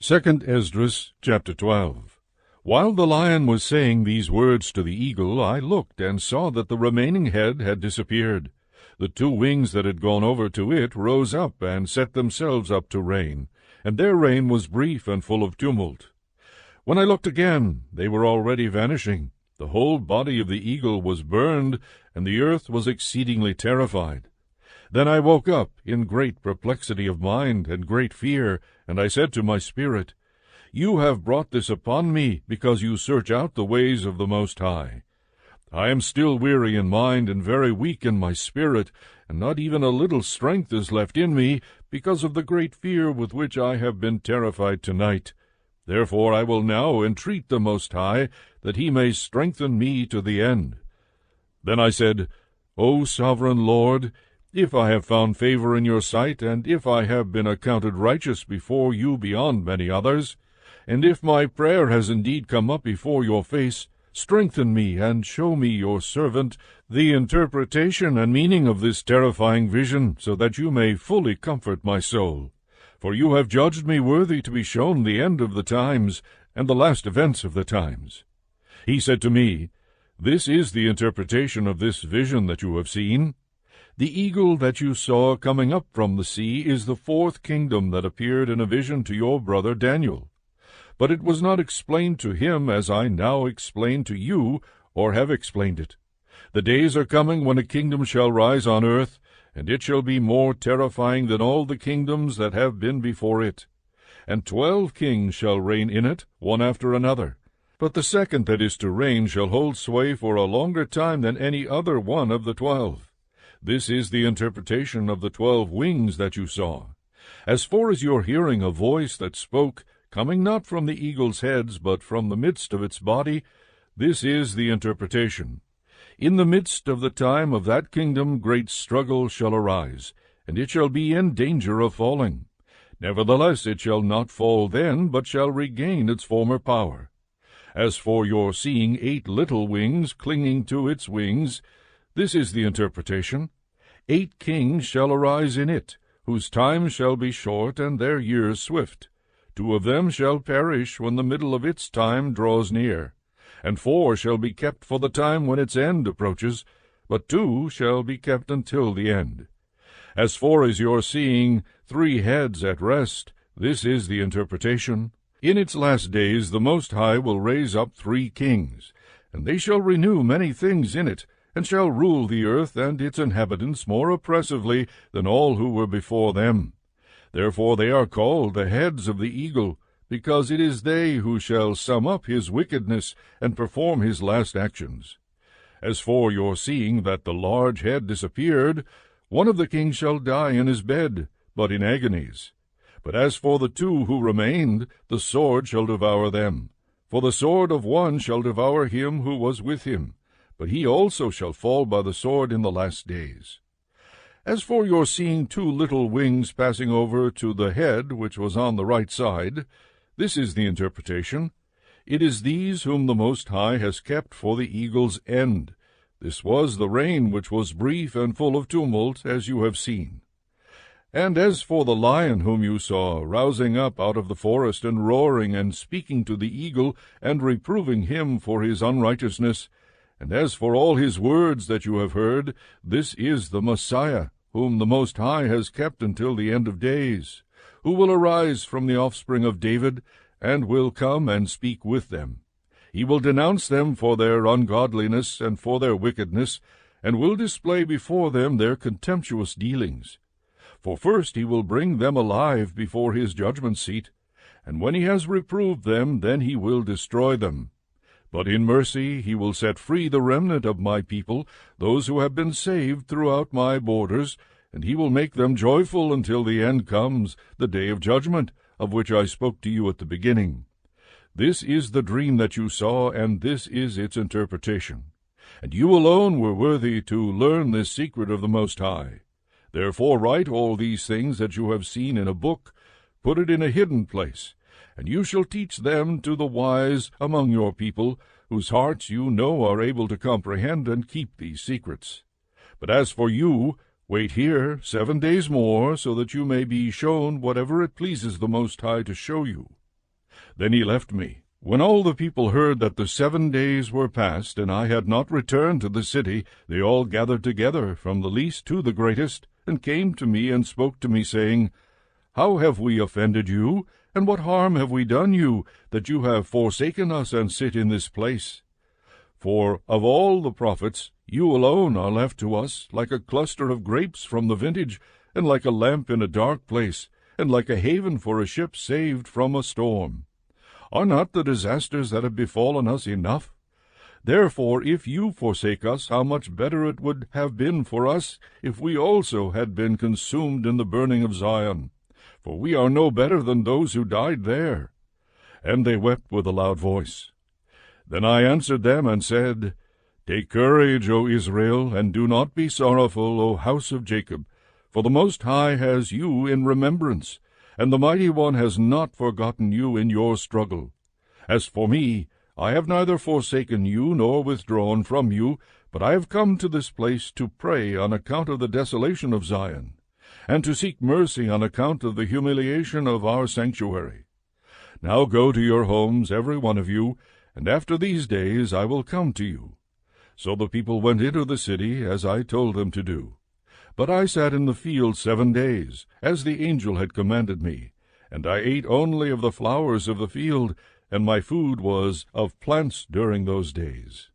2 Esdras chapter 12. While the lion was saying these words to the eagle, I looked and saw that the remaining head had disappeared. The two wings that had gone over to it rose up and set themselves up to reign, and their reign was brief and full of tumult. When I looked again, they were already vanishing. The whole body of the eagle was burned, and the earth was exceedingly terrified. Then I woke up in great perplexity of mind and great fear, and I said to my spirit, You have brought this upon me, because you search out the ways of the Most High. I am still weary in mind and very weak in my spirit, and not even a little strength is left in me, because of the great fear with which I have been terrified tonight. Therefore I will now entreat the Most High, that he may strengthen me to the end. Then I said, O sovereign Lord, if I have found favor in your sight, and if I have been accounted righteous before you beyond many others, and if my prayer has indeed come up before your face, strengthen me, and show me, your servant, the interpretation and meaning of this terrifying vision, so that you may fully comfort my soul. For you have judged me worthy to be shown the end of the times, and the last events of the times. He said to me, This is the interpretation of this vision that you have seen. The eagle that you saw coming up from the sea is the fourth kingdom that appeared in a vision to your brother Daniel. But it was not explained to him as I now explain to you, or have explained it. The days are coming when a kingdom shall rise on earth, and it shall be more terrifying than all the kingdoms that have been before it. And 12 kings shall reign in it, one after another. But the second that is to reign shall hold sway for a longer time than any other one of the 12. This is the interpretation of the 12 wings that you saw. As far as your hearing a voice that spoke, coming not from the eagle's heads, but from the midst of its body, this is the interpretation. In the midst of the time of that kingdom great struggle shall arise, and it shall be in danger of falling. Nevertheless it shall not fall then, but shall regain its former power. As for your seeing 8 little wings clinging to its wings, this is the interpretation. 8 kings shall arise in it, whose time shall be short and their years swift. 2 of them shall perish when the middle of its time draws near, and 4 shall be kept for the time when its end approaches, but 2 shall be kept until the end. As far as your seeing 3 heads at rest, this is the interpretation. In its last days the Most High will raise up 3 kings, and they shall renew many things in it, and shall rule the earth and its inhabitants more oppressively than all who were before them. Therefore they are called the heads of the eagle, because it is they who shall sum up his wickedness and perform his last actions. As for your seeing that the large head disappeared, one of the kings shall die in his bed, but in agonies. But as for the 2 who remained, the sword shall devour them. For the sword of one shall devour him who was with him, but he also shall fall by the sword in the last days. As for your seeing 2 little wings passing over to the head which was on the right side, this is the interpretation. It is these whom the Most High has kept for the eagle's end. This was the reign which was brief and full of tumult, as you have seen. And as for the lion whom you saw, rousing up out of the forest, and roaring, and speaking to the eagle, and reproving him for his unrighteousness, and as for all his words that you have heard, this is the Messiah, whom the Most High has kept until the end of days, who will arise from the offspring of David, and will come and speak with them. He will denounce them for their ungodliness and for their wickedness, and will display before them their contemptuous dealings. For first he will bring them alive before his judgment seat, and when he has reproved them, then he will destroy them. But in mercy he will set free the remnant of my people, those who have been saved throughout my borders, and he will make them joyful until the end comes, the day of judgment, of which I spoke to you at the beginning. This is the dream that you saw, and this is its interpretation. And you alone were worthy to learn this secret of the Most High. Therefore write all these things that you have seen in a book, put it in a hidden place, and you shall teach them to the wise among your people, whose hearts you know are able to comprehend and keep these secrets. But as for you, wait here 7 days more, so that you may be shown whatever it pleases the Most High to show you. Then he left me. When all the people heard that the 7 days were past, and I had not returned to the city, they all gathered together, from the least to the greatest, and came to me and spoke to me, saying, How have we offended you, and what harm have we done you, that you have forsaken us and sit in this place? For of all the prophets, you alone are left to us, like a cluster of grapes from the vintage, and like a lamp in a dark place, and like a haven for a ship saved from a storm. Are not the disasters that have befallen us enough? Therefore, if you forsake us, how much better it would have been for us if we also had been consumed in the burning of Zion. For we are no better than those who died there. And they wept with a loud voice. Then I answered them and said, Take courage, O Israel, and do not be sorrowful, O house of Jacob, for the Most High has you in remembrance, and the Mighty One has not forgotten you in your struggle. As for me, I have neither forsaken you nor withdrawn from you, but I have come to this place to pray on account of the desolation of Zion, and to seek mercy on account of the humiliation of our sanctuary. Now go to your homes, every one of you, and after these days I will come to you. So the people went into the city, as I told them to do. But I sat in the field 7 days, as the angel had commanded me, and I ate only of the flowers of the field, and my food was of plants during those days.